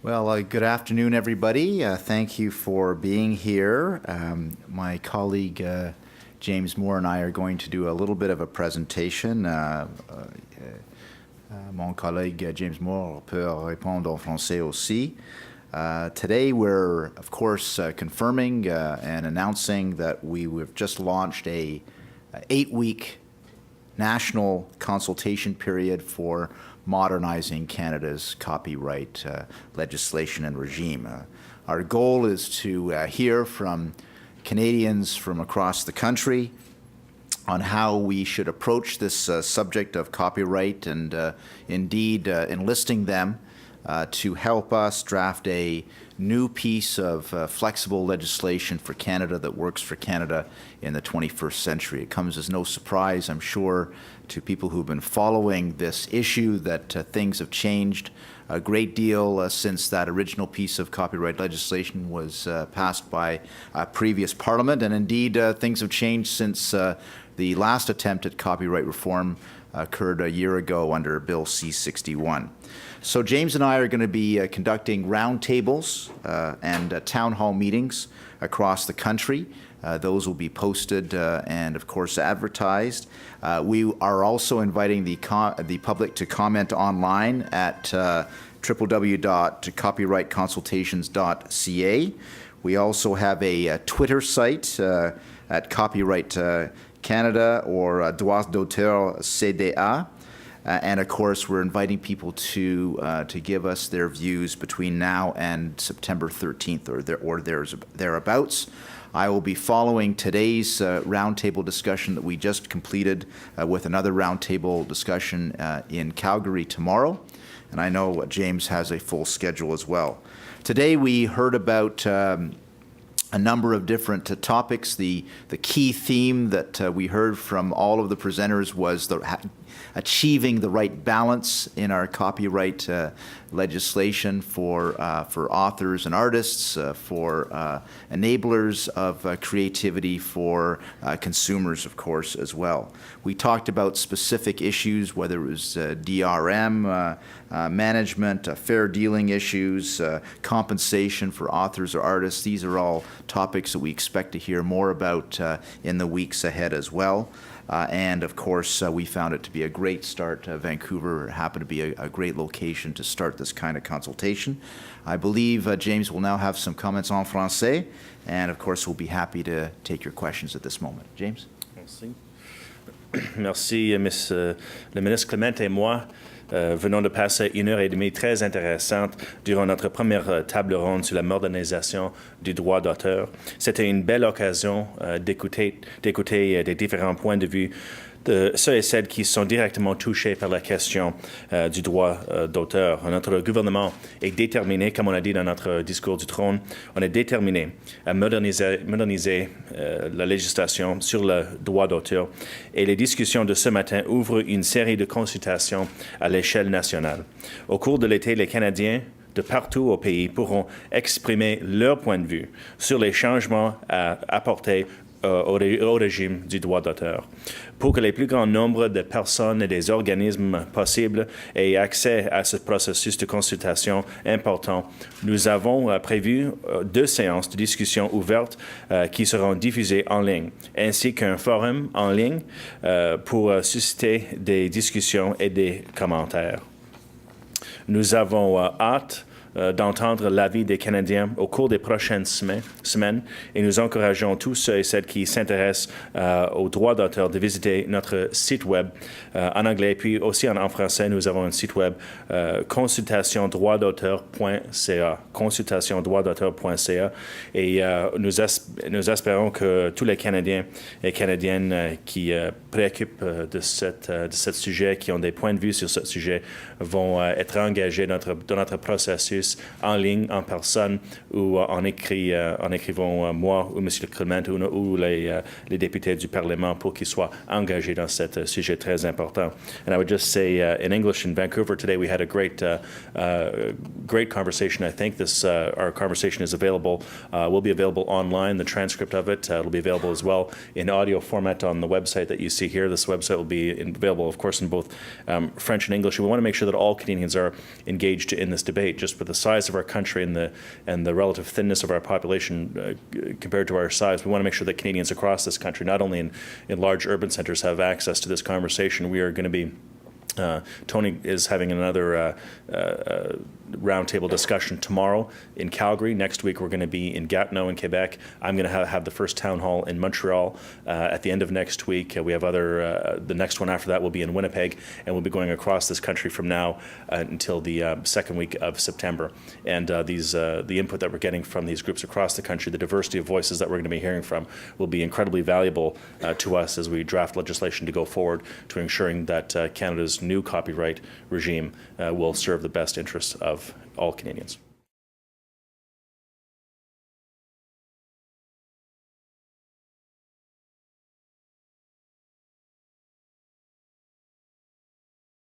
Well, good afternoon, everybody. Thank you for being here. My colleague James Moore and I are going to do a little bit of a presentation. Mon collègue James Moore peut répondre en français aussi. Today we're, of course, confirming and announcing that we've just launched a 8-week national consultation period for modernizing Canada's copyright legislation and regime. Our goal is to hear from Canadians from across the country on how we should approach this subject of copyright and indeed enlisting them to help us draft a new piece of flexible legislation for Canada that works for Canada in the 21st century. It comes as no surprise, I'm sure, to people who've been following this issue that things have changed a great deal since that original piece of copyright legislation was passed by a previous Parliament, and indeed things have changed since the last attempt at copyright reform occurred a year ago under Bill C-61. So James and I are going to be conducting roundtables and town hall meetings across the country. Those will be posted and, of course, advertised. We are also inviting the public to comment online at www.copyrightconsultations.ca. We also have a Twitter site at Copyright Canada or Droit, Dauteur, CDA. And of course, we're inviting people to give us their views between now and September 13th or thereabouts. I will be following today's roundtable discussion that we just completed with another roundtable discussion in Calgary tomorrow. And I know James has a full schedule as well. Today we heard about a number of different topics. The key theme that we heard from all of the presenters was achieving the right balance in our copyright legislation for authors and artists, for enablers of creativity, for consumers, of course, as well. We talked about specific issues, whether it was DRM, management, fair dealing issues, compensation for authors or artists. These are all topics that we expect to hear more about in the weeks ahead as well. And of course, we found it to be a great start. Vancouver happened to be a great location to start this kind of consultation. I believe James will now have some comments en français, and of course, we'll be happy to take your questions at this moment. James? Merci. Merci, le ministre Clément et moi. Venons de passer 1h30 très intéressante durant notre première table ronde sur la modernisation du droit d'auteur. C'était une belle occasion d'écouter des différents points de vue de ceux et celles qui sont directement touchés par la question du droit d'auteur. Notre gouvernement est déterminé, comme on a dit dans notre discours du trône, on est déterminé à moderniser la législation sur le droit d'auteur. Et les discussions de ce matin ouvrent une série de consultations à l'échelle nationale. Au cours de l'été, les Canadiens de partout au pays pourront exprimer leur point de vue sur les changements à apporter au régime du droit d'auteur. Pour que le plus grand nombre de personnes et des organismes possibles aient accès à ce processus de consultation important, nous avons prévu 2 séances de discussion ouvertes qui seront diffusées en ligne, ainsi qu'un forum en ligne pour susciter des discussions et des commentaires. Nous avons hâte d'entendre l'avis des Canadiens au cours des prochaines semaines et nous encourageons tous ceux et celles qui s'intéressent aux droits d'auteur de visiter notre site web en anglais puis aussi en français. Nous avons un site web consultationsdroitdauteur.ca consultationsdroitdauteur.ca et nous espérons que tous les Canadiens et Canadiennes qui préoccupent de ce sujet, qui ont des points de vue sur ce sujet, vont être engagés dans notre processus en ligne, en personne, ou en écrivant moi ou M. Clément ou les députés du Parlement pour qu'ils soient engagés dans ce sujet très important. And I would just say in English, in Vancouver today, we had a great conversation. I think our conversation is available, will be available online, the transcript of it. It'll be available as well in audio format on the website that you see here. This website will be available, of course, in both French and English. And we want to make sure that all Canadians are engaged in this debate. Just with the size of our country and the relative thinness of our population compared to our size, we want to make sure that Canadians across this country, not only in large urban centres, have access to this conversation. We are going to be Tony is having another roundtable discussion tomorrow in Calgary. Next week, we're going to be in Gatineau in Quebec. I'm going to have the first town hall in Montreal at the end of next week. We have the next one after that will be in Winnipeg, and we'll be going across this country from now until the second week of September. And the input that we're getting from these groups across the country, the diversity of voices that we're going to be hearing from, will be incredibly valuable to us as we draft legislation to go forward to ensuring that Canada's new copyright regime will serve the best interests of all Canadians.